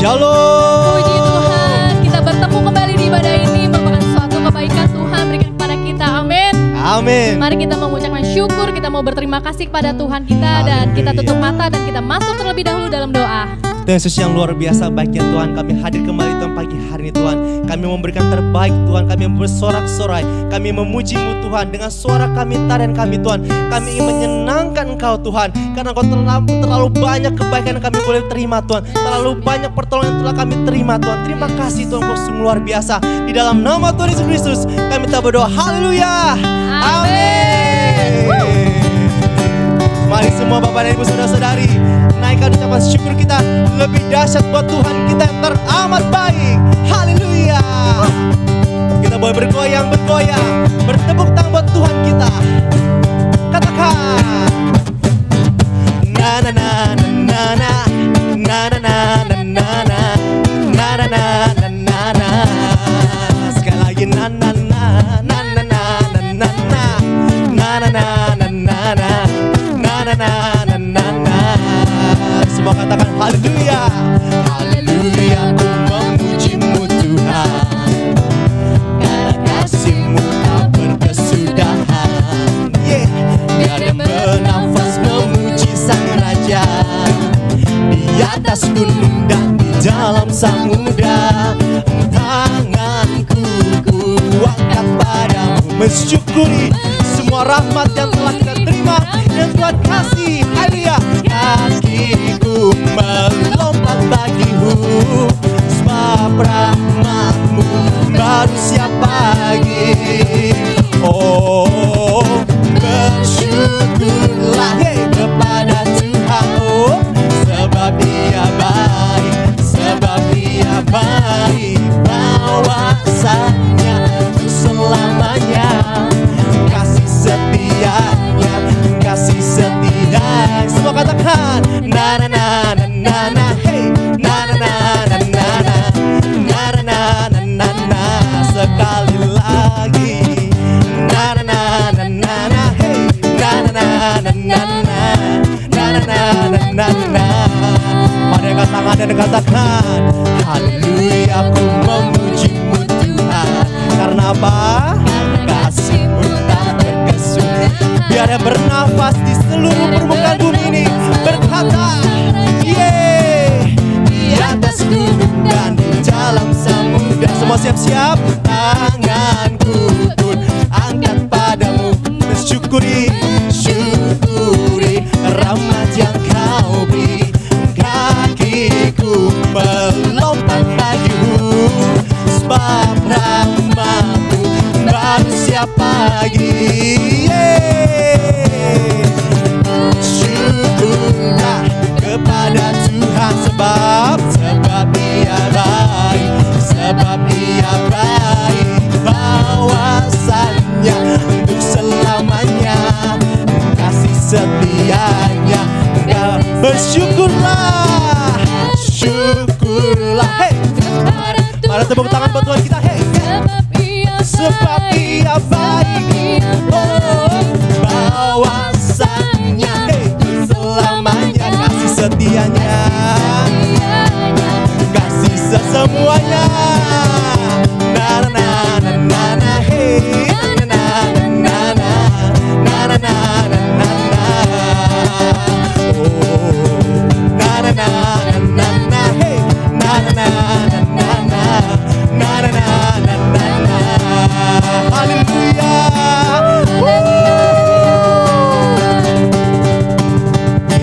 Shalom. Puji Tuhan, kita bertemu kembali di ibadah ini merupakan suatu kebaikan Tuhan berikan kepada kita. Amin. Amin. Mari kita mengucapkan syukur, kita mau berterima kasih kepada Tuhan kita dan kita tutup mata dan kita masuk terlebih dahulu dalam doa. Tuhan Yesus yang luar biasa baiknya Tuhan, kami hadir kembali Tuhan pagi hari ini Tuhan. Kami memberikan terbaik Tuhan, kami bersorak-sorai, kami memuji-Mu Tuhan dengan suara kami, tarian kami Tuhan. Kami ingin menyenangkan Engkau Tuhan, karena Engkau terlalu banyak kebaikan yang kami boleh terima Tuhan. Terlalu banyak pertolongan yang telah kami terima Tuhan. Terima kasih Tuhan, Engkau sungguh luar biasa. Di dalam nama Tuhan Yesus Kristus kami tak berdoa, haleluya. Amin. Mari semua Bapak dan Ibu saudara-saudari, naikkan ucapan syukur kita lebih dahsyat buat Tuhan kita yang teramat baik. Haleluya. Kita boleh bergoyang, bertepuk tangan buat Tuhan kita. Katakan na na na na na na na na na na na na na na na na. Sekali lagi na na na na na na na na na na na na na. Na na na na. Semua katakan haleluya. Haleluya, ku memuji-Mu Tuhan, karena kasih-Mu tak berkesudahan. Biar yang bernafas memuji Sang Raja, di atas gunung dan di dalam samudra. Tanganku ku angkat padamu, mensyukuri semua rahmat yang telah kita terima, yang Tuhan kasih. Haleluya. Kakiku melompat bagimu, sebab rahmat-Mu baru setiap pagi. Oh, bersyukurlah kepada Tuhan, oh, sebab Dia baik, sebab Dia baik. Bahwasanya untuk selamanya kasih setianya, kasih setia. Semua katakan na na na na na na, hey, na na na na na na na na na na na. Sekali lagi na na na na na na, hey, na na na na na na na na na na. Mari angkat tangan dan katakan haleluya, aku memuji-Mu Tuhan. Karena apa? Kasih-Mu tak berkesudahan. Biar yang bernafas di seluruh permukaan bumi ini berkata, yeay, di atas gunung dan di dalam samudra. Semua siap-siap. Tanganku pun angkat padamu, mensyukuri, syukuri rahmat yang Kau beri. Kakiku melompat bagimu, sebab rahmat-Mu baru setiap pagi. Syukurlah kepada Tuhan, sebab Dia baik, sebab Dia baik. Bahwasanya untuk selamanya kasih setianya. Bersyukurlah, syukurlah, hey. Mari tepuk tangan buat Tuhan kita, hey. Sebab Dia baik, oh, bahwasanya, hey, selamanya kasih setianya, kasih semuanya. Na na na na na, hey, na na na na na na na na na. Oh, na na na na na, hey, na na na na na na na na na na. Haleluya.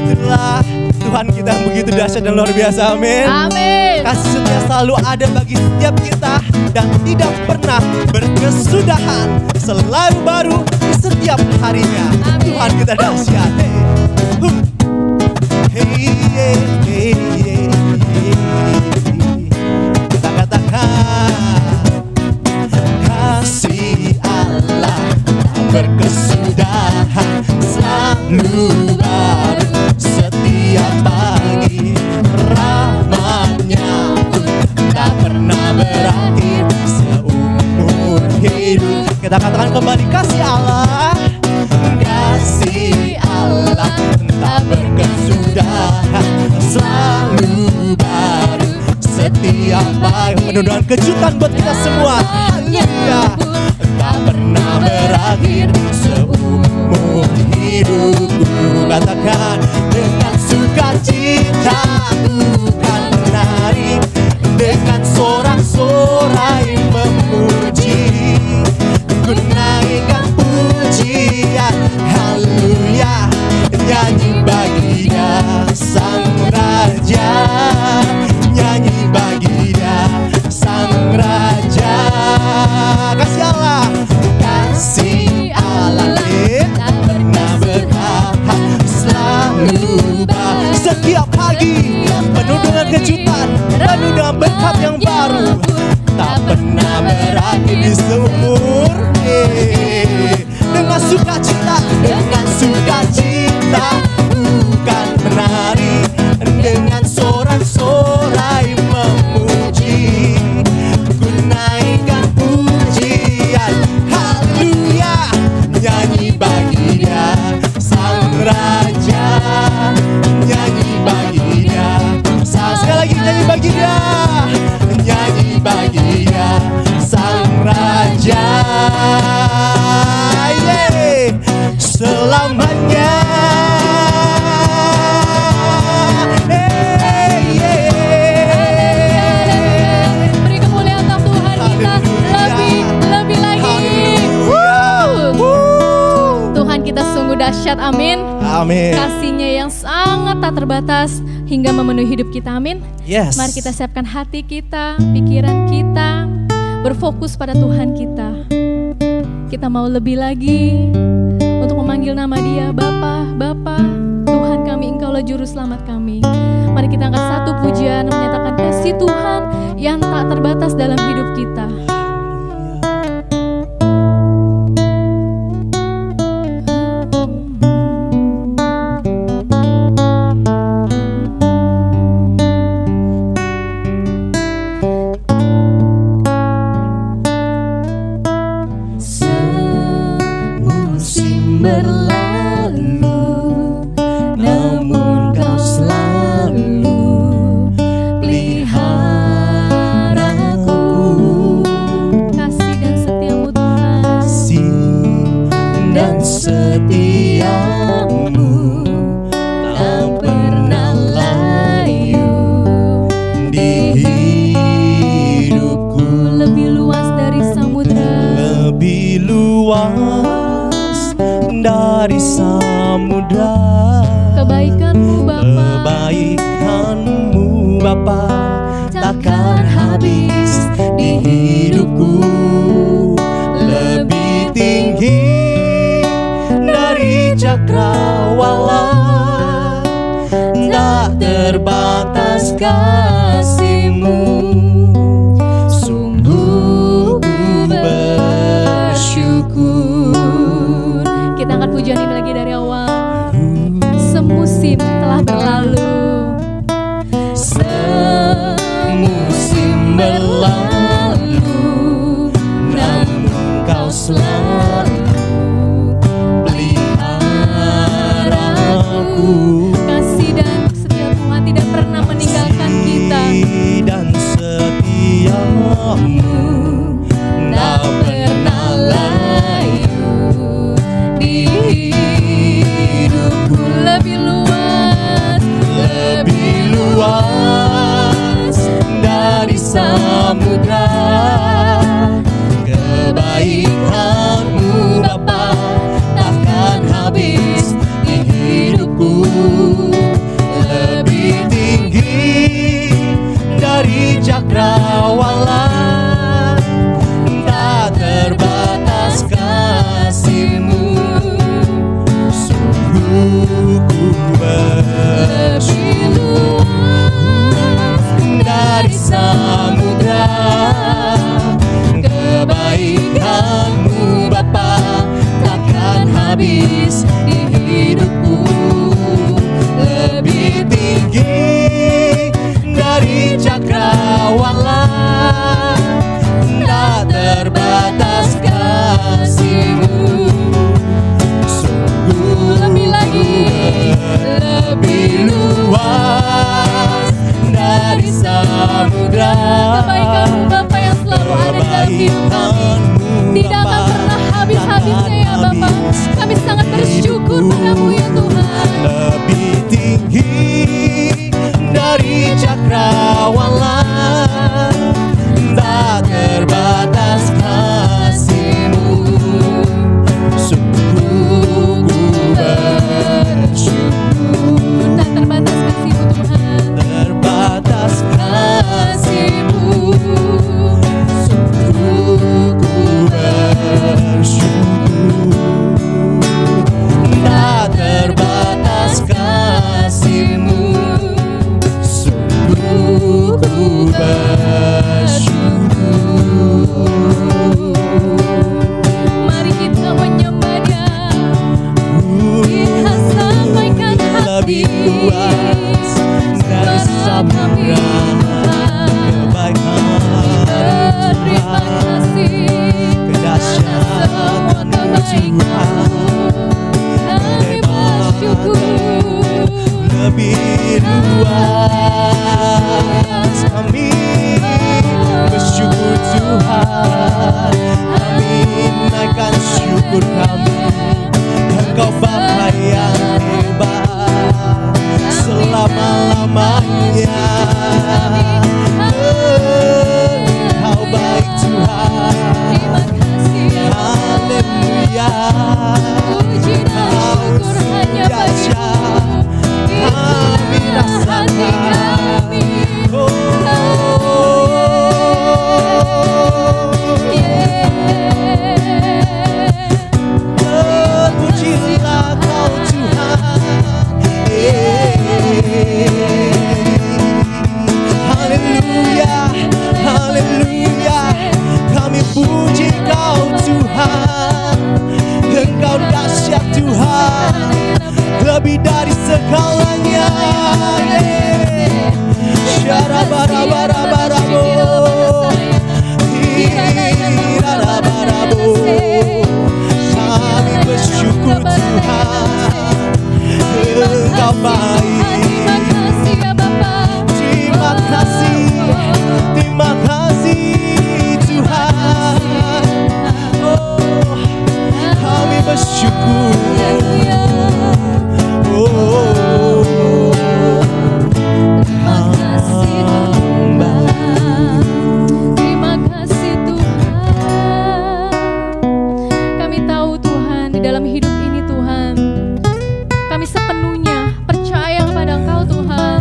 Itulah Tuhan kita yang begitu dahsyat dan luar biasa. Amin. Amin. Kasih setia selalu ada bagi setiap kita dan tidak pernah berkesudahan, selalu baru setiap harinya. Amin. Tuhan kita dahsyat. Hey, hey, hey, hey, hey. Kita katakan kasih Allah tak berkesudahan, selalu baru setiap pagi. Rahmat-Nya pun tak pernah berakhir seumur hidup. Kita katakan kembali kasih Allah, kasih Allah penuh dengan kejutan buat kita semua. Haleluya. Tak pernah berakhir seumur hidupku. Katakan, dengan sukacita ku kan menari, dengan sorak-sorai memuji, ku naikkan pujian. Haleluya. Nyanyi bagi Dia Sang Raja, nyanyi bagi Dia Sang Raja. Kasih Allah, kasih Allah tak pernah berhak, selalu baik. Setiap pagi penuh dengan kejutan, penuh dengan berkat yang baru, tak pernah berakhir di seumur. Dengan sukacita, dengan sukacita bukan menari, dengan sorak-sorai memuji, ku naikkan pujian. Haleluya. Nyanyi bagi Dia Sang Raja, nyanyi bagi Dia sekali lagi, nyanyi bagi Dia, nyanyi bagi Dia Sang Raja. Selamanya. Beri kemuliaan untuk Tuhan kita lebih lagi. Tuhan kita sungguh dahsyat, amin. Amin. Kasih-Nya yang sangat tak terbatas hingga memenuhi hidup kita, amin. Yes. Mari kita siapkan hati kita, pikiran kita, berfokus pada Tuhan kita. Kita mau lebih lagi untuk memanggil nama Dia, Bapa, Bapa, Tuhan kami, Engkaulah juru selamat kami. Mari kita angkat satu pujian menyatakan kasih Tuhan yang tak terbatas dalam hidup kita. Dari samudra, kebaikan-Mu Bapa, kebaikan-Mu Bapa takkan habis di hidupku. Lebih tinggi dari cakrawala, tak terbatas kasih-Mu. Sungguh bersyukur. Kita angkat pujian ini lagi dari awal. Semusim telah berlalu, semusim berlalu, namun Kau selalu pelihara lebih luas. Kami bersyukur Tuhan, kami naikkan syukur kami. Engkau Bapa yang hebat selama-lamanya. Engkau baik Tuhan. Haleluya. Puji dan syukur hanya bagimu. Kami rasakan. Pujilah Kau Tuhan. Haleluya, haleluya. Kami puji Kau Tuhan. Engkau dahsyat Tuhan, lebih dari segalanya. Syarabarabarabarabu, hirarabarabu. Kami bersyukur Tuhan, Engkau baik. Terima kasih, terima kasih Tuhan. Oh, kami bersyukur. Terima kasih Tuhan. Kami tahu Tuhan, di dalam hidup ini Tuhan, kami sepenuhnya percaya kepada Engkau Tuhan.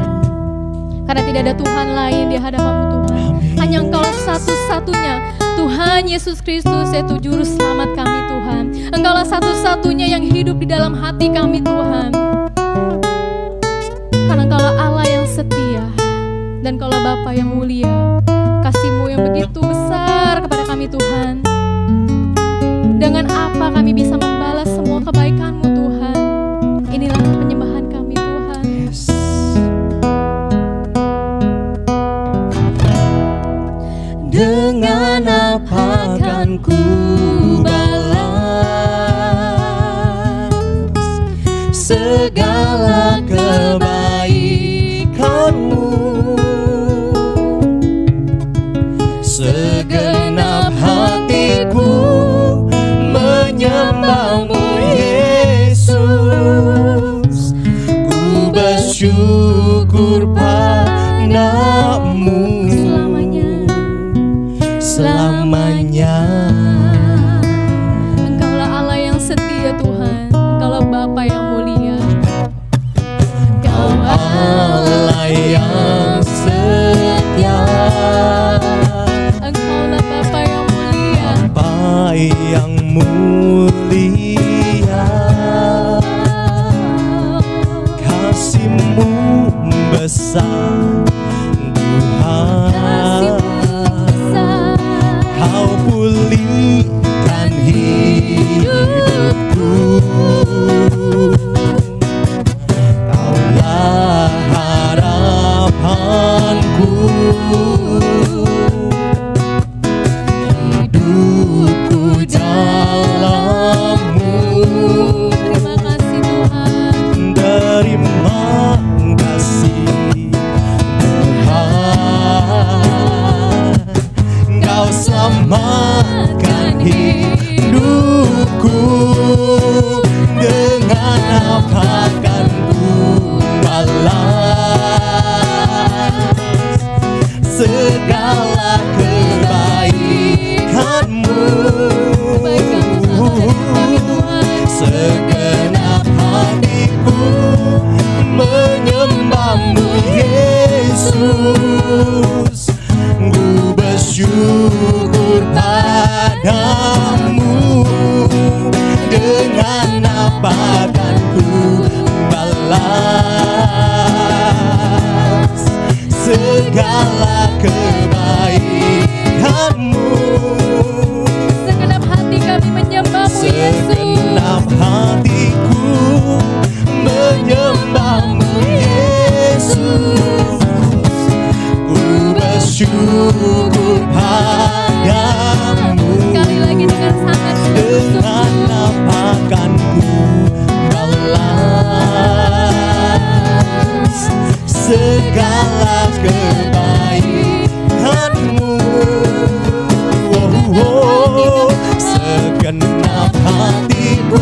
Karena tidak ada Tuhan lain di hadapan-Mu Tuhan. Hanya Engkaulah satu-satunya Tuhan Yesus Kristus, yaitu Juru Selamat kami Tuhan. Engkaulah satu-satunya yang hidup di dalam hati kami Tuhan. Karena Engkaulah Allah yang setia, dan Engkaulah Bapa yang mulia. Kasih-Mu yang begitu besar kepada kami Tuhan. Dengan apa kami bisa membalas semua kebaikan-Mu Tuhan? Inilah penyembahan kami Tuhan. Dengan apa kan ku balas segala kebaikan-Mu? Segenap hatiku menyembah-Mu Yesus. Ku bersyukur padamu selamanya. Engkaulah Allah yang setia Tuhan. Engkaulah Bapa yang mulia. Kau Allah yang setia. Engkaulah Bapa yang mulia. Bapa yang mulia. Kasih-Mu besar Tuhan. Kau pulihkan hidupku. Kaulah harapanku. Hidupku dalam-Mu. Terima kasih Tuhan. Terima kasih Tuhan. Kau selamatkan hidupku. Dengan apa kan ku balas segala kebaikan-Mu? Segenap hatiku menyembah-Mu Yesus. Ku bersyukur padamu. Dengan apa kan ku balas segala kebaikan-Mu? Segenap hati kami menyembah-Mu Yesus. Segenap hatiku menyembah-Mu Yesus. Ku bersyukur padamu. Sekali lagi dengan sangat sungguh-sungguh. Dengan apa kan ku balas segala kebaikan-Mu. Segenap hatiku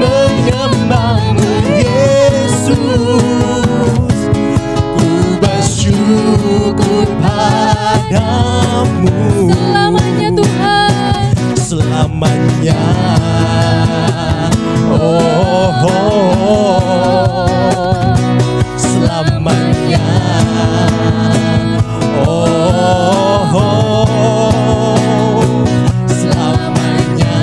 menyembah-Mu Yesus. Ku bersyukur padamu Selamanya Tuhan, selamanya. Oh, selamanya. Selamanya.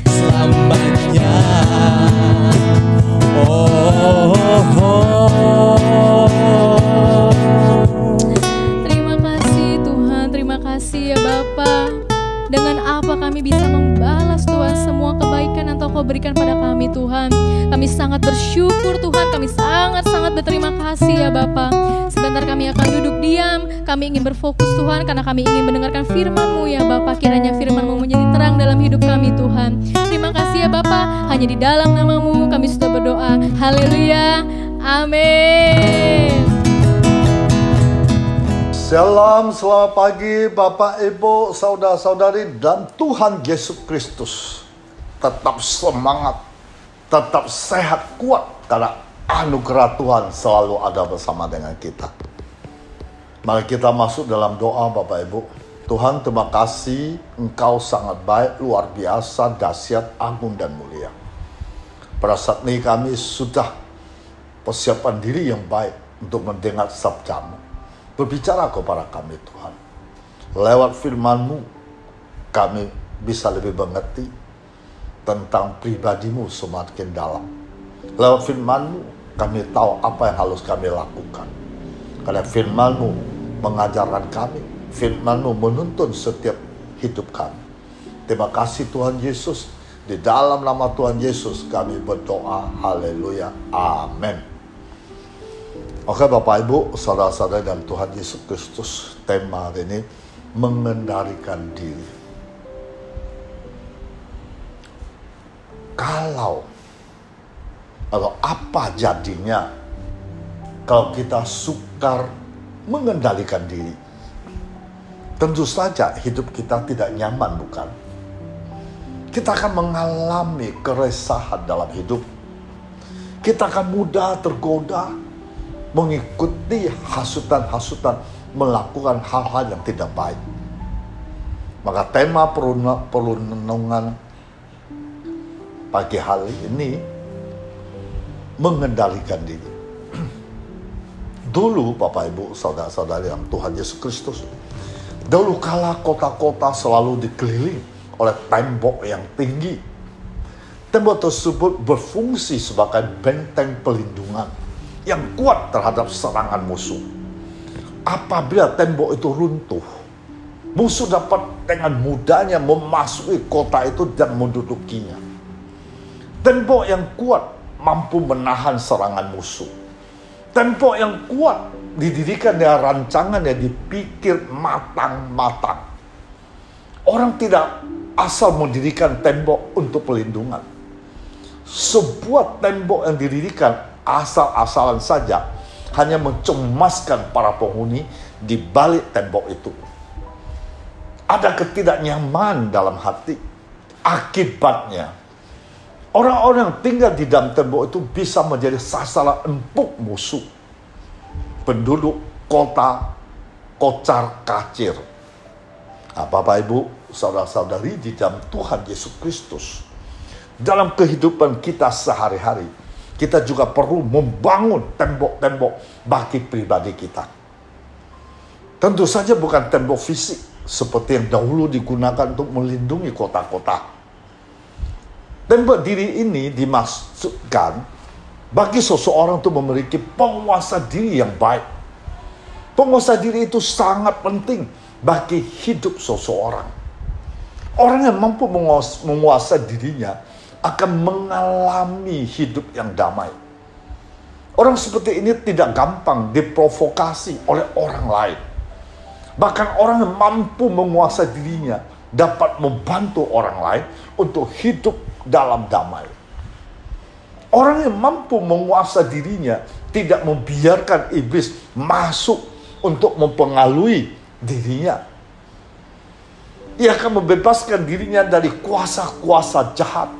Selamanya. terima kasih Tuhan, terima kasih ya Bapa. Dengan apa kami bisa membalas Tuhan semua kebaikan yang Kau berikan pada kami Tuhan. Kami sangat bersyukur Tuhan, kami sangat-sangat berterima kasih ya Bapa. Sebentar kami akan duduk diam, kami ingin berfokus Tuhan, karena kami ingin mendengarkan firman-Mu ya Bapa. Kiranya firman-Mu menjadi terang dalam hidup kami Tuhan. Terima kasih ya Bapa, hanya di dalam nama-Mu kami sudah berdoa. Haleluya, amin. Shalom, selamat pagi Bapak, Ibu, saudara-saudari dan Tuhan Yesus Kristus. Tetap semangat, tetap sehat, kuat, karena anugerah Tuhan selalu ada bersama dengan kita. Mari kita masuk dalam doa Bapak Ibu. Tuhan, terima kasih, Engkau sangat baik, luar biasa, dahsyat, agung dan mulia. Pada saat ini kami sudah persiapan diri yang baik untuk mendengar sabda-Mu. Berbicara kepada kami Tuhan. Lewat firman-Mu kami bisa lebih mengerti tentang pribadi-Mu semakin dalam. Lewat firman-Mu kami tahu apa yang harus kami lakukan. Karena firman-Mu mengajarkan kami, firman-Mu menuntun setiap hidup kami. Terima kasih Tuhan Yesus. Di dalam nama Tuhan Yesus kami berdoa. Haleluya. Amin. Oke Bapak Ibu, saudara-saudara dan Tuhan Yesus Kristus, tema hari ini mengendalikan diri. Kalau atau apa jadinya kalau kita sukar mengendalikan diri? Tentu saja hidup kita tidak nyaman, bukan? Kita akan mengalami keresahan dalam hidup. Kita akan mudah tergoda mengikuti hasutan-hasutan, melakukan hal-hal yang tidak baik. Maka tema perunungan pagi hari ini mengendalikan diri. Dulu Bapak Ibu, saudara-saudari yang Tuhan Yesus Kristus, dulu kala kota-kota selalu dikelilingi oleh tembok yang tinggi. Tembok tersebut berfungsi sebagai benteng pelindungan yang kuat terhadap serangan musuh. Apabila tembok itu runtuh, musuh dapat dengan mudahnya memasuki kota itu dan mendudukinya. Tembok yang kuat mampu menahan serangan musuh. Tembok yang kuat didirikan dengan rancangan yang dipikir matang-matang. Orang tidak asal mendirikan tembok untuk pelindungan. Sebuah tembok yang didirikan asal-asalan saja hanya mencemaskan para penghuni di balik tembok itu. Ada ketidaknyaman dalam hati. Akibatnya, orang-orang yang tinggal di dalam tembok itu bisa menjadi sasaran empuk musuh. Penduduk kota kocar-kacir. Nah, Bapak Ibu, saudara-saudari di dalam Tuhan Yesus Kristus, dalam kehidupan kita sehari-hari, kita juga perlu membangun tembok-tembok bagi pribadi kita. Tentu saja bukan tembok fisik seperti yang dahulu digunakan untuk melindungi kota-kota. Tembok diri ini dimaksudkan bagi seseorang untuk memiliki penguasa diri yang baik. Penguasa diri itu sangat penting bagi hidup seseorang. Orang yang mampu menguasai dirinya akan mengalami hidup yang damai. Orang seperti ini tidak gampang diprovokasi oleh orang lain. Bahkan orang yang mampu menguasai dirinya dapat membantu orang lain untuk hidup dalam damai. Orang yang mampu menguasai dirinya tidak membiarkan iblis masuk untuk mempengaruhi dirinya. Ia akan membebaskan dirinya dari kuasa-kuasa jahat.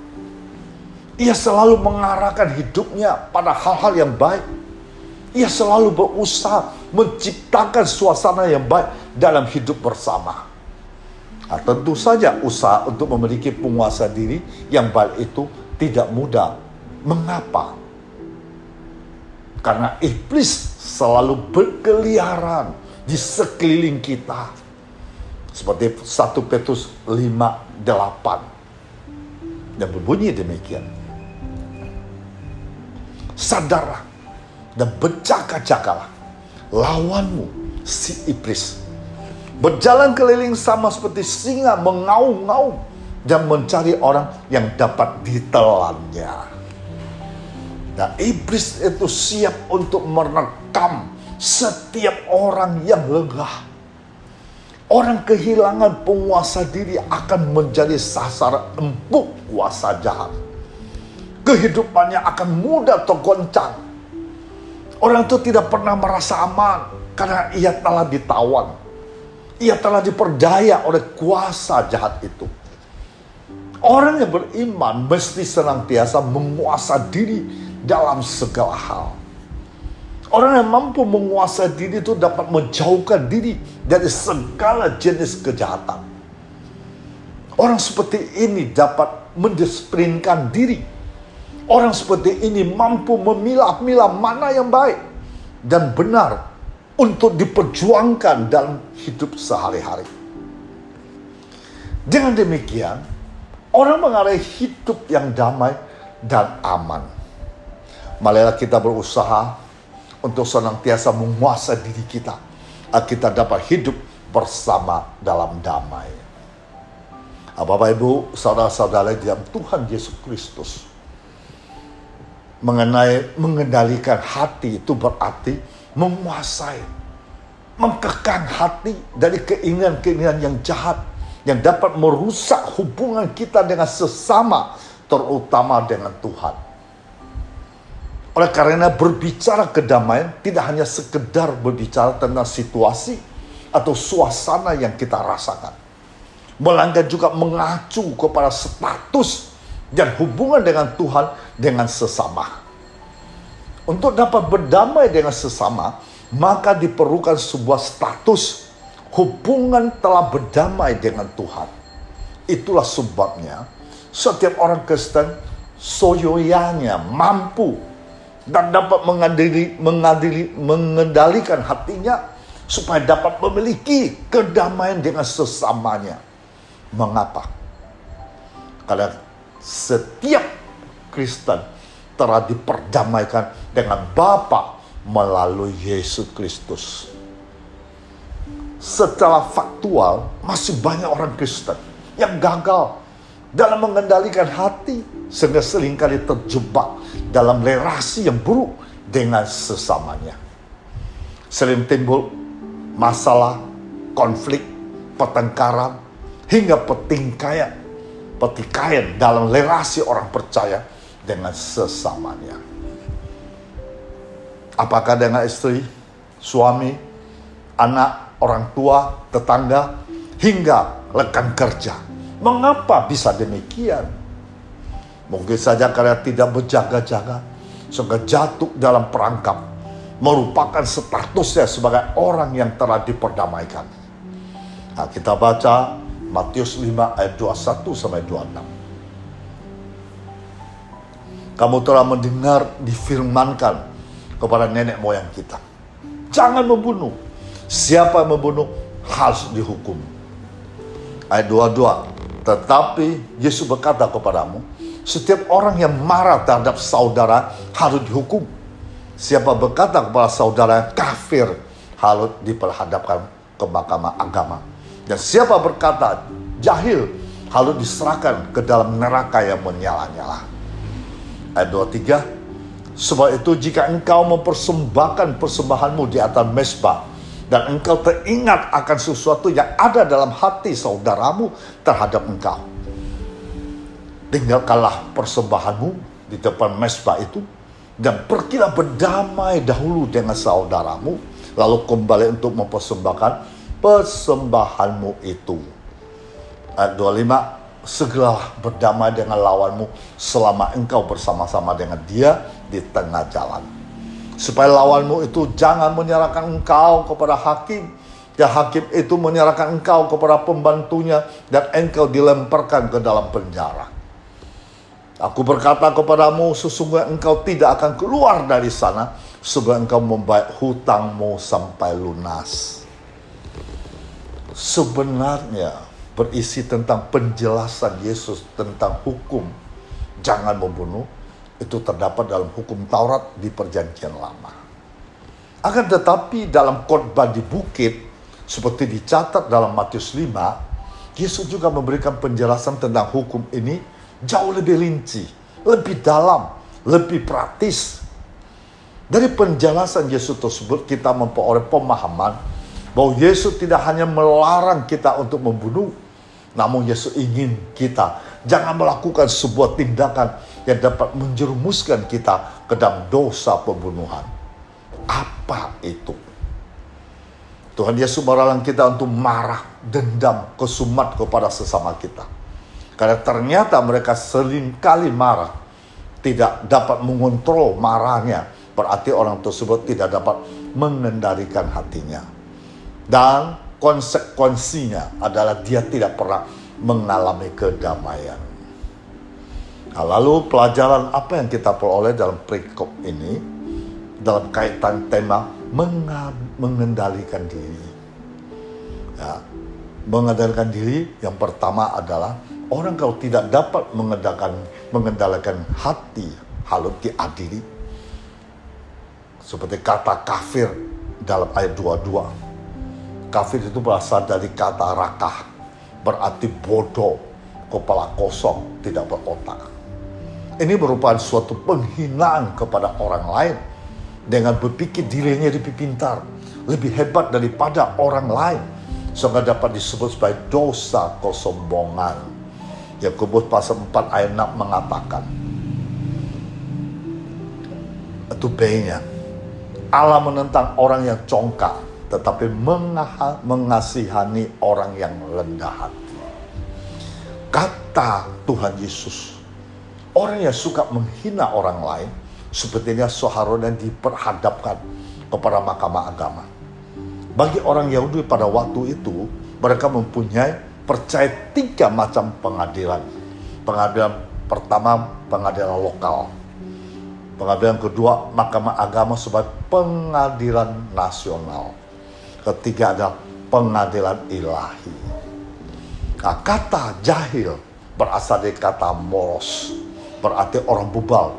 Ia selalu mengarahkan hidupnya pada hal-hal yang baik. Ia selalu berusaha menciptakan suasana yang baik dalam hidup bersama. Nah, tentu saja usaha untuk memiliki penguasa diri yang baik itu tidak mudah. Mengapa? Karena iblis selalu berkeliaran di sekeliling kita. Seperti 1 Petrus 5:8 yang berbunyi demikian. Sadarlah dan berjaga-jagalah lawanmu si iblis. Berjalan keliling sama seperti singa mengaum-ngaum dan mencari orang yang dapat ditelannya. Nah, iblis itu siap untuk merekam setiap orang yang lengah. Orang kehilangan penguasa diri akan menjadi sasaran empuk kuasa jahat. Kehidupannya akan mudah tergoncang. Orang itu tidak pernah merasa aman karena ia telah ditawan. Ia telah diperdaya oleh kuasa jahat itu. Orang yang beriman mesti senantiasa menguasai diri dalam segala hal. Orang yang mampu menguasai diri itu dapat menjauhkan diri dari segala jenis kejahatan. Orang seperti ini dapat mendisiplinkan diri. Orang seperti ini mampu memilah-milah mana yang baik dan benar untuk diperjuangkan dalam hidup sehari-hari. Dengan demikian, orang mengalami hidup yang damai dan aman. Marilah kita berusaha untuk senantiasa menguasai diri kita, agar kita dapat hidup bersama dalam damai. Bapak, Ibu, saudara-saudara dalam Tuhan Yesus Kristus, mengendalikan hati itu berarti menguasai, mengekang hati dari keinginan-keinginan yang jahat yang dapat merusak hubungan kita dengan sesama, terutama dengan Tuhan. Oleh karena berbicara kedamaian tidak hanya sekedar berbicara tentang situasi atau suasana yang kita rasakan, melainkan juga mengacu kepada status dan hubungan dengan Tuhan dengan sesama. Untuk dapat berdamai dengan sesama, maka diperlukan sebuah status hubungan telah berdamai dengan Tuhan. Itulah sebabnya setiap orang Kristen soyoyanya mampu dan dapat mengendalikan hatinya supaya dapat memiliki kedamaian dengan sesamanya. Mengapa? Karena setiap Kristen telah diperdamaikan dengan Bapa melalui Yesus Kristus. Secara faktual, masih banyak orang Kristen yang gagal dalam mengendalikan hati, sehingga seringkali terjebak dalam relasi yang buruk dengan sesamanya. Sering timbul masalah, konflik, pertengkaran, hingga pertikaian dalam relasi orang percaya dengan sesamanya. Apakah dengan istri, suami, anak, orang tua, tetangga, hingga rekan kerja. Mengapa bisa demikian? Mungkin saja karena tidak berjaga-jaga, sehingga jatuh dalam perangkap, merupakan statusnya sebagai orang yang telah diperdamaikan. Nah, kita baca Matius 5 ayat 21-26. Kamu telah mendengar difirmankan kepada nenek moyang kita, jangan membunuh. Siapa yang membunuh harus dihukum. Ayat 22. Tetapi Yesus berkata kepadamu, setiap orang yang marah terhadap saudara harus dihukum. Siapa berkata kepada saudara kafir harus diperhadapkan ke mahkamah agama. Dan siapa berkata jahil harus diserahkan ke dalam neraka yang menyala-nyala. Ayat 23. Sebab itu jika engkau mempersembahkan persembahanmu di atas mezbah, dan engkau teringat akan sesuatu yang ada dalam hati saudaramu terhadap engkau, tinggalkanlah persembahanmu di depan mezbah itu, dan pergilah berdamai dahulu dengan saudaramu, lalu kembali untuk mempersembahkan persembahanmu itu. Ayat 25, segeralah berdamai dengan lawanmu selama engkau bersama-sama dengan dia di tengah jalan, supaya lawanmu itu jangan menyerahkan engkau kepada hakim, dan hakim itu menyerahkan engkau kepada pembantunya, dan engkau dilemparkan ke dalam penjara. Aku berkata kepadamu, sesungguhnya engkau tidak akan keluar dari sana sebelum engkau membayar hutangmu sampai lunas. Sebenarnya berisi tentang penjelasan Yesus tentang hukum jangan membunuh, itu terdapat dalam hukum Taurat di Perjanjian Lama. Akan tetapi dalam khotbah di bukit, seperti dicatat dalam Matius 5, Yesus juga memberikan penjelasan tentang hukum ini jauh lebih rinci, lebih dalam, lebih praktis. Dari penjelasan Yesus tersebut kita memperoleh pemahaman bahwa Yesus tidak hanya melarang kita untuk membunuh, namun Yesus ingin kita jangan melakukan sebuah tindakan yang dapat menjerumuskan kita ke dalam dosa pembunuhan. Apa itu? Tuhan Yesus melarang kita untuk marah, dendam, kesumat kepada sesama kita. Karena ternyata mereka seringkali marah, tidak dapat mengontrol marahnya. Berarti orang tersebut tidak dapat mengendalikan hatinya. Dan konsekuensinya adalah dia tidak pernah mengalami kedamaian. Nah, lalu pelajaran apa yang kita peroleh dalam perikop ini dalam kaitan tema mengendalikan diri? Ya, mengendalikan diri yang pertama adalah orang kalau tidak dapat mengendalikan hati harus diadili. Seperti kata kafir dalam ayat 22. Kafir itu berasal dari kata rakah, berarti bodoh, kepala kosong, tidak berotak. Ini merupakan suatu penghinaan kepada orang lain dengan berpikir dirinya lebih pintar, lebih hebat daripada orang lain, sehingga dapat disebut sebagai dosa kesombongan. Yakobus pasal 4 ayat 6 mengatakan, itu B-nya, Allah menentang orang yang congkak, tetapi mengasihani orang yang rendah hati. Kata Tuhan Yesus, orang yang suka menghina orang lain sepertinya seharusnya diperhadapkan kepada mahkamah agama. Bagi orang Yahudi pada waktu itu, mereka mempunyai percaya 3 macam pengadilan. Pengadilan pertama, pengadilan lokal. Pengadilan kedua, mahkamah agama sebagai pengadilan nasional. Ketiga adalah pengadilan ilahi. Nah, kata jahil berasal dari kata moros, berarti orang bebal,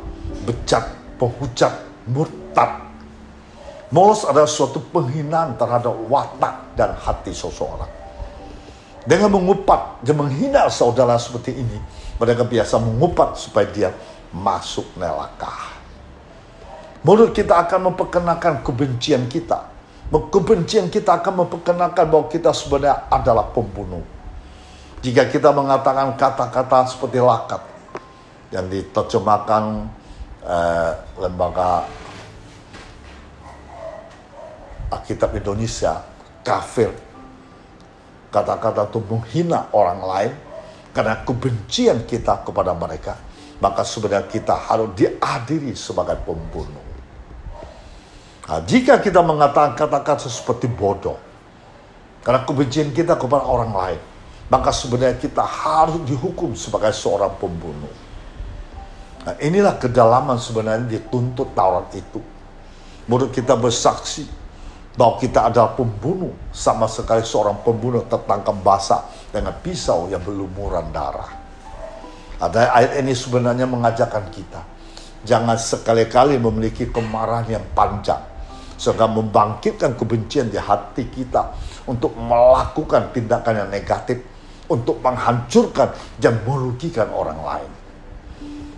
bejat, penghujat, murtad. Moros adalah suatu penghinaan terhadap watak dan hati seseorang. Dengan mengupat dan menghina saudara seperti ini, mereka biasa mengupat supaya dia masuk neraka. Mulut kita akan memperkenalkan kebencian kita. Kebencian kita akan memperkenalkan bahwa kita sebenarnya adalah pembunuh. Jika kita mengatakan kata-kata seperti lakat, yang diterjemahkan lembaga Alkitab Indonesia, kafir, kata-kata itu menghina orang lain karena kebencian kita kepada mereka, maka sebenarnya kita harus diadili sebagai pembunuh. Nah, jika kita mengatakan kata-kata seperti bodoh karena kebencian kita kepada orang lain, maka sebenarnya kita harus dihukum sebagai seorang pembunuh. Nah, inilah kedalaman sebenarnya dituntut Taurat itu. Mulut kita bersaksi bahwa kita adalah pembunuh, sama sekali seorang pembunuh tertangkap basah dengan pisau yang berlumuran darah. Ada ayat ini sebenarnya mengajarkan kita, jangan sekali-kali memiliki kemarahan yang panjang, sehingga membangkitkan kebencian di hati kita untuk melakukan tindakan yang negatif, untuk menghancurkan dan merugikan orang lain.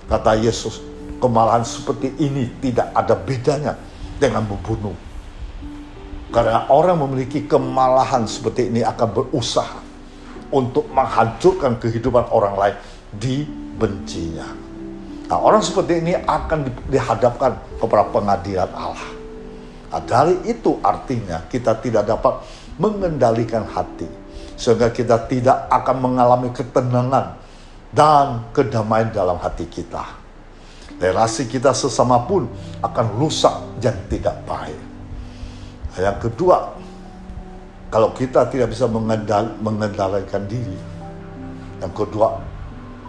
Kata Yesus, kemarahan seperti ini tidak ada bedanya dengan membunuh. Karena orang memiliki kemarahan seperti ini akan berusaha untuk menghancurkan kehidupan orang lain di bencinya. Nah, orang seperti ini akan dihadapkan kepada pengadilan Allah. Nah, dari itu artinya kita tidak dapat mengendalikan hati, sehingga kita tidak akan mengalami ketenangan dan kedamaian dalam hati kita. Relasi kita sesama pun akan rusak dan tidak baik. Yang kedua, kalau kita tidak bisa mengendalikan diri, yang kedua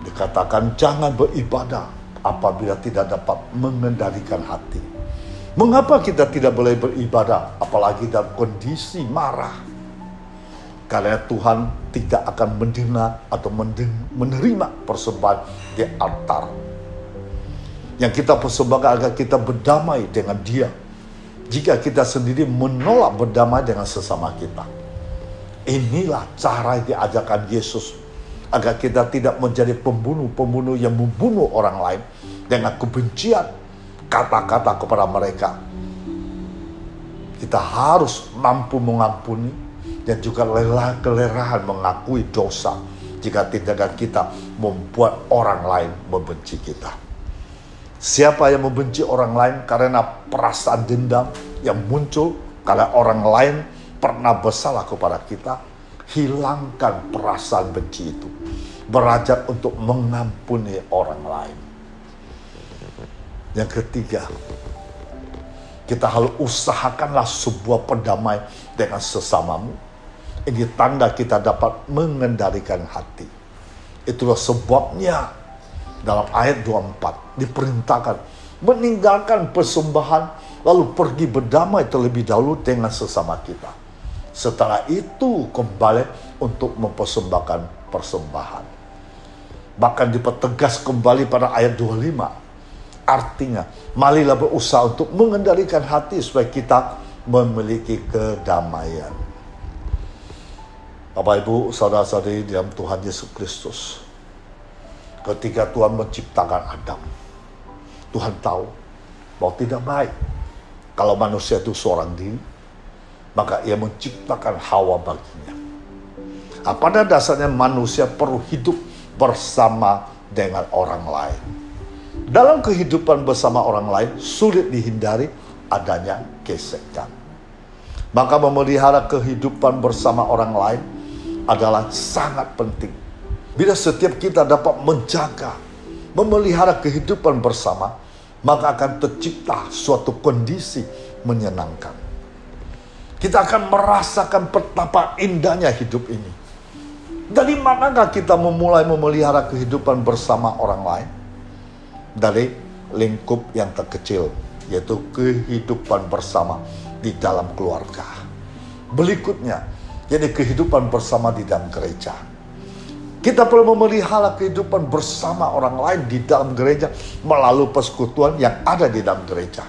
dikatakan jangan beribadah apabila tidak dapat mengendalikan hati. Mengapa kita tidak boleh beribadah apalagi dalam kondisi marah? Karena Tuhan tidak akan mendengar atau menerima persembahan di altar. Yang kita persembahkan agar kita berdamai dengan Dia. Jika kita sendiri menolak berdamai dengan sesama kita. Inilah cara yang diajarkan Yesus, agar kita tidak menjadi pembunuh-pembunuh yang membunuh orang lain dengan kebencian kata-kata kepada mereka. Kita harus mampu mengampuni dan juga kelerahan mengakui dosa jika tindakan kita membuat orang lain membenci kita. Siapa yang membenci orang lain karena perasaan dendam yang muncul karena orang lain pernah bersalah kepada kita, hilangkan perasaan benci itu. Belajar untuk mengampuni orang lain. Yang ketiga, kita harus usahakanlah sebuah perdamaian dengan sesamamu. Ini tanda kita dapat mengendalikan hati. Itulah sebabnya dalam ayat 24 diperintahkan meninggalkan persembahan lalu pergi berdamai terlebih dahulu dengan sesama kita. Setelah itu kembali untuk mempersembahkan persembahan. Bahkan dipertegas kembali pada ayat 25. Artinya, marilah berusaha untuk mengendalikan hati supaya kita memiliki kedamaian. Bapak, Ibu, saudara-saudari dalam Tuhan Yesus Kristus, ketika Tuhan menciptakan Adam, Tuhan tahu bahwa tidak baik kalau manusia itu seorang diri, maka Ia menciptakan Hawa baginya. Nah, pada dasarnya manusia perlu hidup bersama dengan orang lain. Dalam kehidupan bersama orang lain sulit dihindari adanya gesekan. Maka memelihara kehidupan bersama orang lain adalah sangat penting. Bila setiap kita dapat menjaga, memelihara kehidupan bersama, maka akan tercipta suatu kondisi menyenangkan. Kita akan merasakan betapa indahnya hidup ini. Dari manakah kita memulai memelihara kehidupan bersama orang lain? Dari lingkup yang terkecil, yaitu kehidupan bersama di dalam keluarga. Berikutnya, jadi kehidupan bersama di dalam gereja. Kita perlu memelihara kehidupan bersama orang lain di dalam gereja melalui persekutuan yang ada di dalam gereja.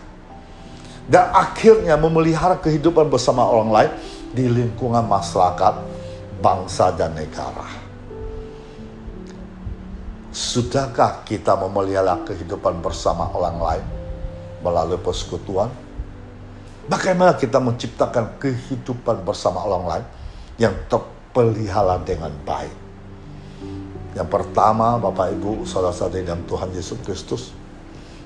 Dan akhirnya memelihara kehidupan bersama orang lain di lingkungan masyarakat, bangsa dan negara. Sudahkah kita memelihara kehidupan bersama orang lain melalui persekutuan? Bagaimana kita menciptakan kehidupan bersama orang lain yang terpelihara dengan baik? Yang pertama, Bapak, Ibu, saudara-saudari dalam Tuhan Yesus Kristus,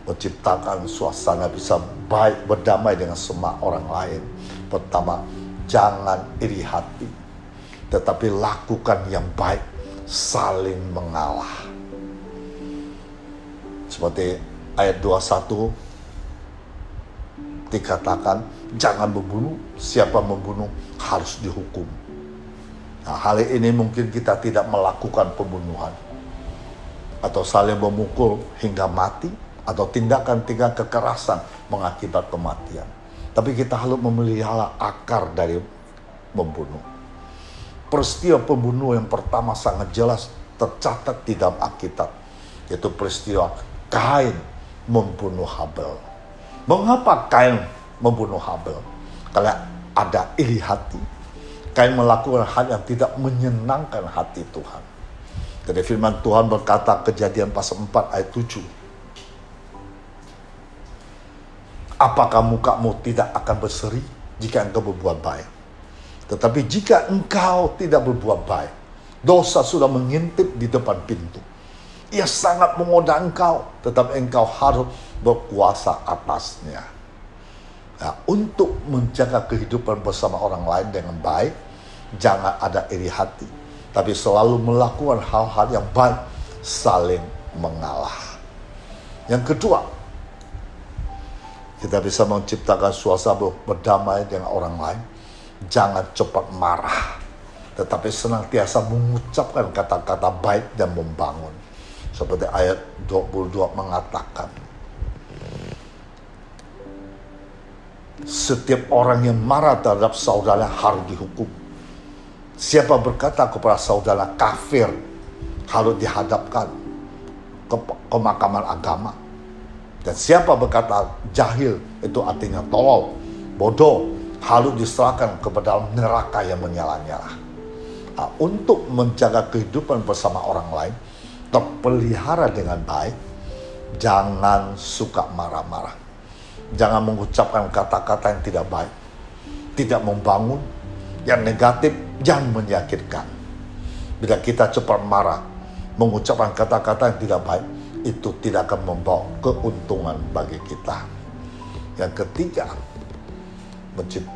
menciptakan suasana bisa baik, berdamai dengan semua orang lain. Pertama, jangan iri hati, tetapi lakukan yang baik, saling mengalah. Seperti ayat 21 dikatakan, jangan membunuh, siapa membunuh harus dihukum. Nah, hal ini mungkin kita tidak melakukan pembunuhan atau saling memukul hingga mati atau tindakan-tindakan kekerasan mengakibat kematian. Tapi kita harus memelihara akar dari membunuh. Peristiwa pembunuh yang pertama sangat jelas tercatat di dalam Alkitab, yaitu peristiwa Kain membunuh Habel. Mengapa Kain membunuh Habel? Karena ada iri hati. Kain melakukan hal yang tidak menyenangkan hati Tuhan. Jadi firman Tuhan berkata, Kejadian pasal 4 ayat 7. Apakah mukamu tidak akan berseri jika engkau berbuat baik? Tetapi jika engkau tidak berbuat baik, dosa sudah mengintip di depan pintu. Ia sangat menggoda engkau, tetapi engkau harus berkuasa atasnya. Nah, untuk menjaga kehidupan bersama orang lain dengan baik, jangan ada iri hati, tapi selalu melakukan hal-hal yang baik, saling mengalah. Yang kedua, kita bisa menciptakan suasana berdamai dengan orang lain. Jangan cepat marah, tetapi senantiasa mengucapkan kata-kata baik dan membangun. Seperti ayat 22 mengatakan, setiap orang yang marah terhadap saudara harus dihukum. Siapa berkata kepada saudara kafir harus dihadapkan ke mahkamah agama. Dan siapa berkata jahil, itu artinya tolol, bodoh, harus diserahkan kepada neraka yang menyala-nyala. Nah, untuk menjaga kehidupan bersama orang lain, terpelihara dengan baik, jangan suka marah-marah. Jangan mengucapkan kata-kata yang tidak baik, tidak membangun, yang negatif, yang menyakitkan. Bila kita cepat marah, mengucapkan kata-kata yang tidak baik, itu tidak akan membawa keuntungan bagi kita. Yang ketiga,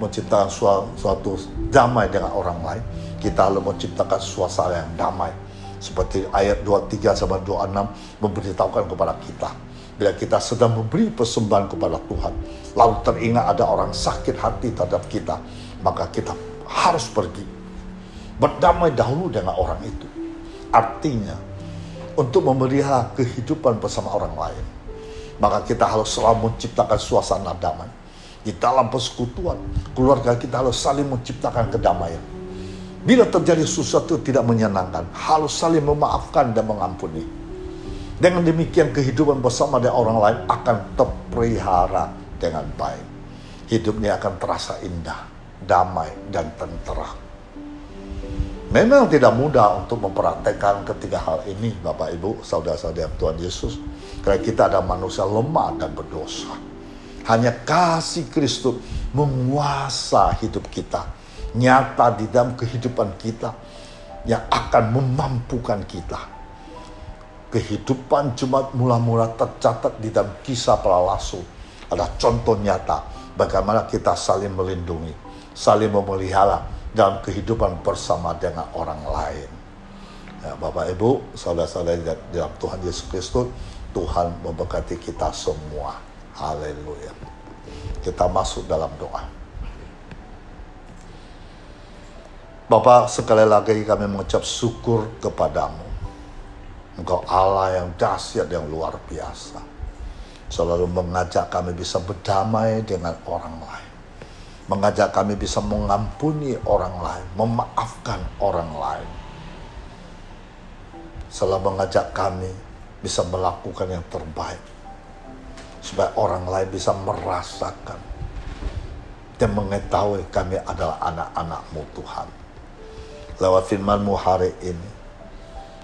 menciptakan suatu damai dengan orang lain, kita harus menciptakan suasana yang damai. Seperti ayat 23-26 memberitahukan kepada kita, bila kita sedang memberi persembahan kepada Tuhan, lalu teringat ada orang sakit hati terhadap kita, maka kita harus pergi berdamai dahulu dengan orang itu. Artinya, untuk memelihara kehidupan bersama orang lain, maka kita harus selalu menciptakan suasana damai. Di dalam persekutuan, keluarga kita harus saling menciptakan kedamaian. Bila terjadi sesuatu tidak menyenangkan, harus saling memaafkan dan mengampuni. Dengan demikian kehidupan bersama dengan orang lain akan terpelihara dengan baik. Hidup ini akan terasa indah, damai, dan tentera. Memang tidak mudah untuk mempraktekkan ketiga hal ini, Bapak Ibu, saudara-saudara Tuhan Yesus. Karena kita ada manusia lemah dan berdosa. Hanya kasih Kristus menguasai hidup kita, nyata di dalam kehidupan kita, yang akan memampukan kita. Kehidupan jemaat mula-mula tercatat di dalam kisah para rasul. Ada contoh nyata bagaimana kita saling melindungi, saling memelihara dalam kehidupan bersama dengan orang lain. Ya, Bapak Ibu, saudara-saudara dalam Tuhan Yesus Kristus, Tuhan memberkati kita semua. Haleluya. Kita masuk dalam doa. Bapa, sekali lagi kami mengucap syukur kepadamu. Engkau Allah yang dahsyat, yang luar biasa. Selalu mengajak kami bisa berdamai dengan orang lain. Mengajak kami bisa mengampuni orang lain, memaafkan orang lain. Selalu mengajak kami bisa melakukan yang terbaik, supaya orang lain bisa merasakan dan mengetahui kami adalah anak-anak-Mu Tuhan. Lewat firman-Mu hari ini,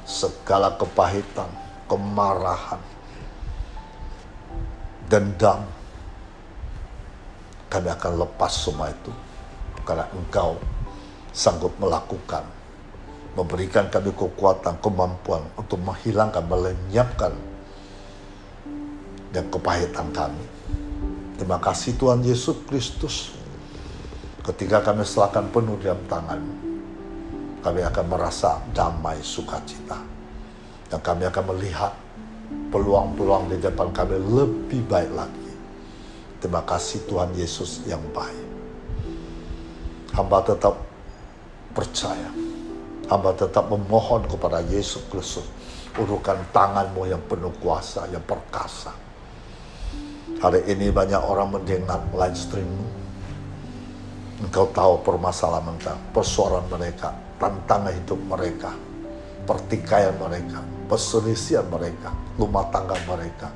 segala kepahitan, kemarahan, dendam, kami akan lepas semua itu. Karena Engkau sanggup melakukan, memberikan kami kekuatan, kemampuan untuk menghilangkan, melenyapkan dan kepahitan kami. Terima kasih Tuhan Yesus Kristus. Ketika kami serahkan penuh dalam tangan-Mu, kami akan merasa damai, sukacita. Dan kami akan melihat peluang-peluang di depan kami lebih baik lagi. Terima kasih Tuhan Yesus yang baik. Hamba tetap percaya. Hamba tetap memohon kepada Yesus Kristus. Ulukan tangan-Mu yang penuh kuasa, yang perkasa. Hari ini banyak orang mendengar live stream-Mu. Engkau tahu permasalahan mereka, persoalan mereka, tantangan hidup mereka, pertikaian mereka, perselisihan mereka, rumah tangga mereka,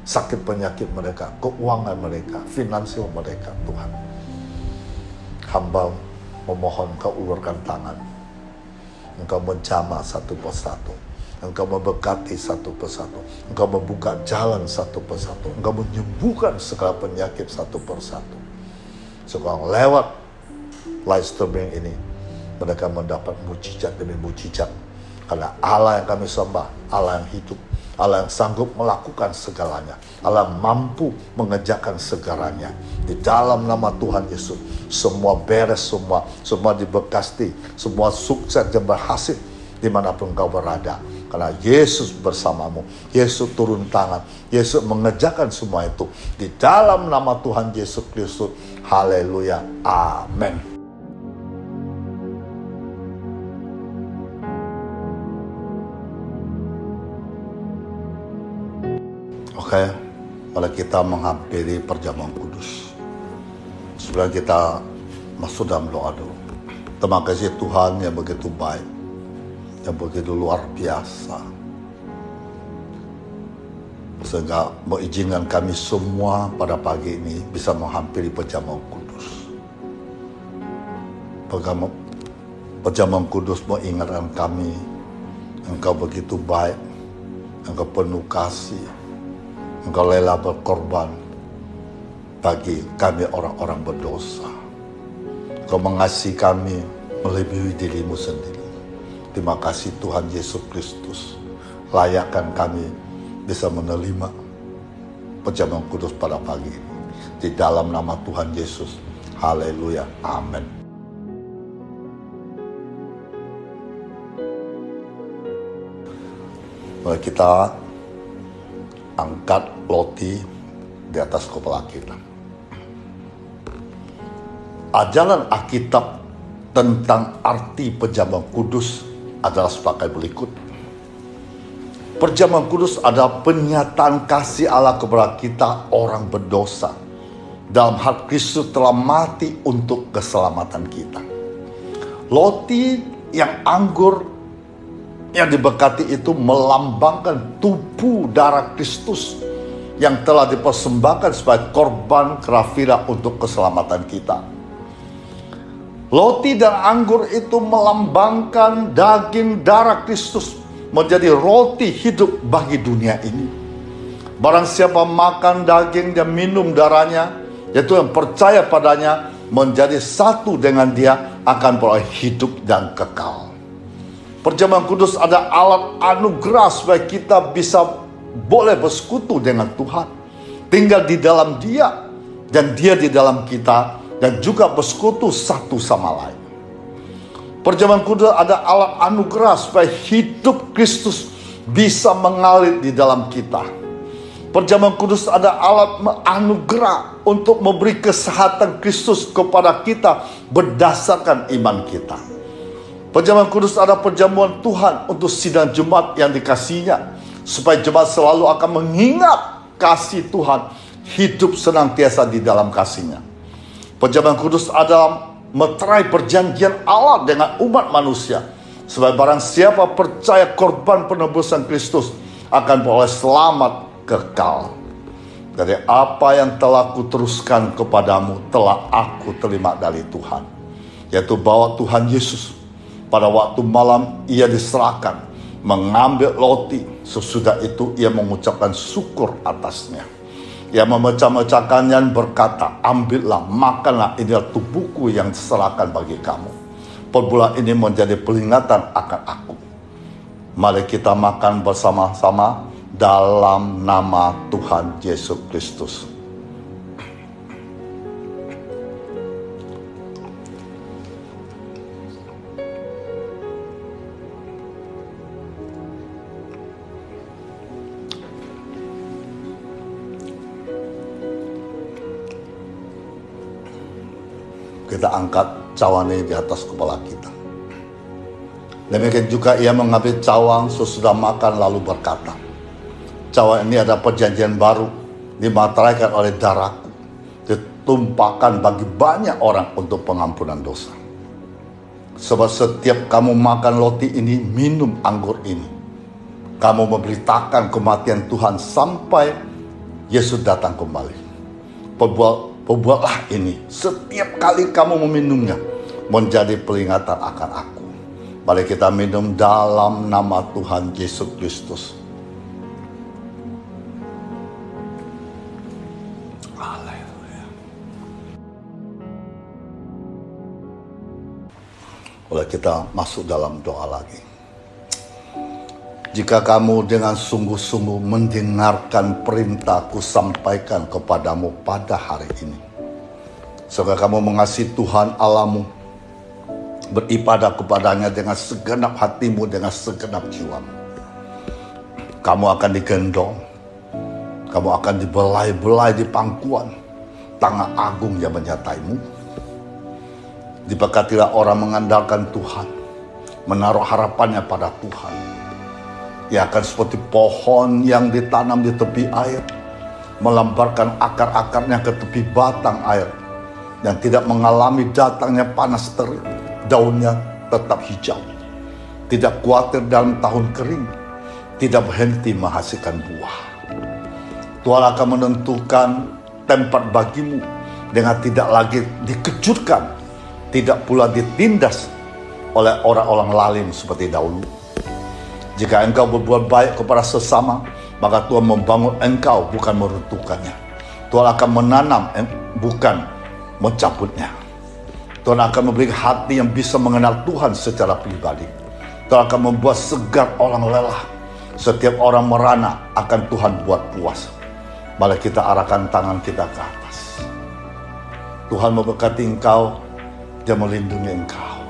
sakit penyakit mereka, keuangan mereka, finansial mereka, Tuhan. Hamba memohon Engkau ulurkan tangan. Engkau menjamah satu persatu. Engkau memberkati satu persatu. Engkau membuka jalan satu persatu. Engkau menyembuhkan segala penyakit satu persatu. Sekarang lewat live streaming ini, mereka mendapat mujizat demi mujizat. Karena Allah yang kami sembah Allah yang hidup, Allah yang sanggup melakukan segalanya, Allah yang mampu mengerjakan segalanya. Di dalam nama Tuhan Yesus, semua beres, semua diberkati, semua sukses dan berhasil dimanapun kau berada. Karena Yesus bersamamu, Yesus turun tangan, Yesus mengerjakan semua itu. Di dalam nama Tuhan Yesus Kristus, haleluya, amin. Oke, mari kita menghampiri perjamuan kudus. Sebelum kita masuk dalam doa dulu. Terima kasih Tuhan yang begitu baik, yang begitu luar biasa, sehingga mengizinkan kami semua pada pagi ini bisa menghampiri perjamuan kudus. Perjamuan kudus mengingatkan kami, Engkau begitu baik, Engkau penuh kasih, Engkau rela berkorban bagi kami orang-orang berdosa. Engkau mengasihi kami melebihi dirimu sendiri. Terima kasih Tuhan Yesus Kristus. Layakkan kami bisa menerima perjamuan kudus pada pagi ini. Di dalam nama Tuhan Yesus. Haleluya. Amin. Mari kita angkat roti di atas kepala kita. Ajaran Alkitab tentang arti perjamuan kudus adalah sebagai berikut. Perjamuan kudus adalah pernyataan kasih Allah kepada kita orang berdosa. Dalam hal Kristus telah mati untuk keselamatan kita. Roti yang anggur yang diberkati itu melambangkan tubuh darah Kristus yang telah dipersembahkan sebagai korban kafirah untuk keselamatan kita. Roti dan anggur itu melambangkan daging darah Kristus menjadi roti hidup bagi dunia ini. Barang siapa makan daging dan minum darahnya, yaitu yang percaya padanya, menjadi satu dengan dia, akan beroleh hidup dan kekal. Perjamuan kudus ada alat anugerah supaya kita bisa boleh bersekutu dengan Tuhan, tinggal di dalam Dia dan Dia di dalam kita, dan juga bersekutu satu sama lain. Perjamuan kudus ada alat anugerah supaya hidup Kristus bisa mengalir di dalam kita. Perjamuan kudus ada alat anugerah untuk memberi kesehatan Kristus kepada kita berdasarkan iman kita. Perjamuan kudus ada perjamuan Tuhan untuk sidang Jumat yang dikasihnya, supaya jemaat selalu akan mengingat kasih Tuhan, hidup senantiasa di dalam kasih-Nya. Perjamuan kudus adalah meterai perjanjian Allah dengan umat manusia, supaya barang siapa percaya korban penebusan Kristus akan beroleh selamat kekal. Dari apa yang telah kuteruskan kepadamu telah aku terima dari Tuhan, yaitu bahwa Tuhan Yesus pada waktu malam ia diserahkan, mengambil roti, sesudah itu ia mengucapkan syukur atasnya. Ia memecah-mecahkannya dan berkata, ambillah, makanlah, inilah tubuhku yang diserahkan bagi kamu. Perbuatan ini menjadi peringatan akan aku. Mari kita makan bersama-sama dalam nama Tuhan Yesus Kristus. Kita angkat cawan ini di atas kepala kita. Demikian juga ia mengambil cawang sesudah makan lalu berkata, cawan ini ada perjanjian baru, dimateraikan oleh darahku, ditumpahkan bagi banyak orang untuk pengampunan dosa. Sebab setiap kamu makan roti ini, minum anggur ini, kamu memberitakan kematian Tuhan sampai Yesus datang kembali. Perbuatlah ini setiap kali kamu meminumnya, menjadi peringatan akan aku. Mari kita minum dalam nama Tuhan Yesus Kristus. Haleluya. Boleh kita masuk dalam doa lagi. Jika kamu dengan sungguh-sungguh mendengarkan perintahku sampaikan kepadamu pada hari ini, semoga kamu mengasihi Tuhan Allahmu, beribadah kepadanya dengan segenap hatimu, dengan segenap jiwamu. Kamu akan digendong, kamu akan dibelai-belai di pangkuan tangan agung yang menyertaimu. Diberkatilah orang mengandalkan Tuhan, menaruh harapannya pada Tuhan. Ia akan seperti pohon yang ditanam di tepi air, melemparkan akar-akarnya ke tepi batang air, yang tidak mengalami datangnya panas terik, daunnya tetap hijau, tidak khawatir dalam tahun kering, tidak berhenti menghasilkan buah. Tuhan akan menentukan tempat bagimu dengan tidak lagi dikejutkan, tidak pula ditindas oleh orang-orang lalim seperti dahulu. Jika engkau berbuat baik kepada sesama, maka Tuhan membangun engkau, bukan meruntuhkannya. Tuhan akan menanam, bukan mencabutnya. Tuhan akan memberi hati yang bisa mengenal Tuhan secara pribadi. Tuhan akan membuat segar orang lelah. Setiap orang merana akan Tuhan buat puas. Mari kita arahkan tangan kita ke atas. Tuhan memberkati engkau, Dia melindungi engkau.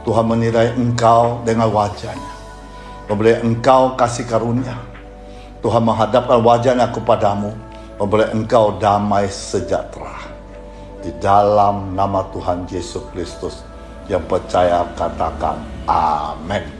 Tuhan menilai engkau dengan wajah-Nya, memberi engkau kasih karunia. Tuhan menghadapkan wajah-Nya kepadamu, memberi engkau damai sejahtera. Di dalam nama Tuhan Yesus Kristus yang percaya katakan amin.